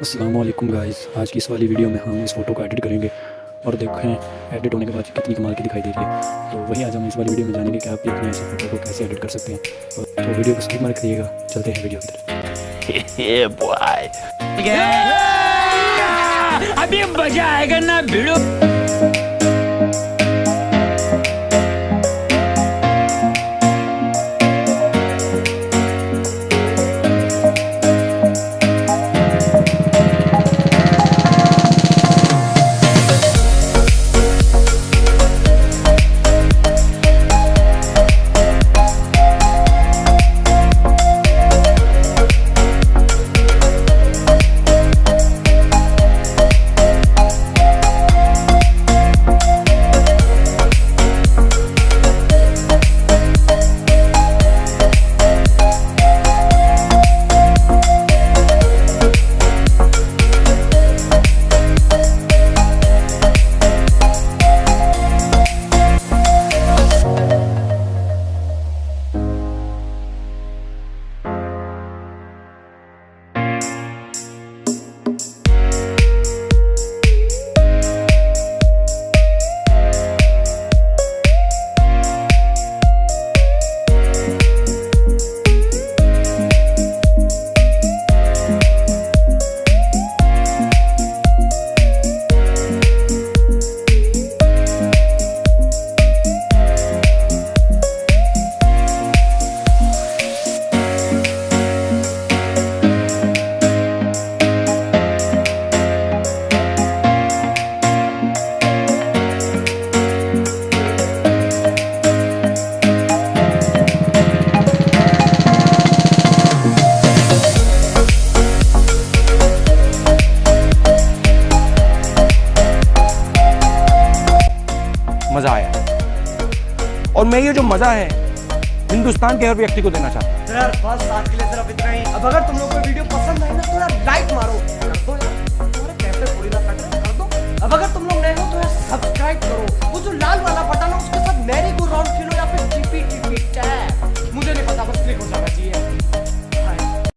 अस्सलाम वालेकुम गाइस। आज की इस वाली वीडियो में हम इस फ़ोटो को एडिट करेंगे और देखें एडिट होने के बाद कितनी कमाल की दिखाई दे रही है। तो वही आज हम इस वाली वीडियो में जानेंगे कि आप भी अपने ऐसे फ़ोटो को कैसे एडिट कर सकते हैं। तो वीडियो को स्किप मत करिएगा, चलते हैं वीडियो की तरफ। अभी मजा आएगा ना भिड़ो। मजा आया और मैं ये जो मजा है हिंदुस्तान के हर व्यक्ति को देना चाहता हूँ। तो यार बस आज के लिए सिर्फ इतना ही। अब अगर तुम लोग को वीडियो पसंद आई ना तो यार लाइक मारो, कर दो यार, तुम्हारे पैसे थोड़ी ना कट रहे, कर दो। अब अगर तुम लोग नए हो तो यार सब्सक्राइब करो, वो जो लाल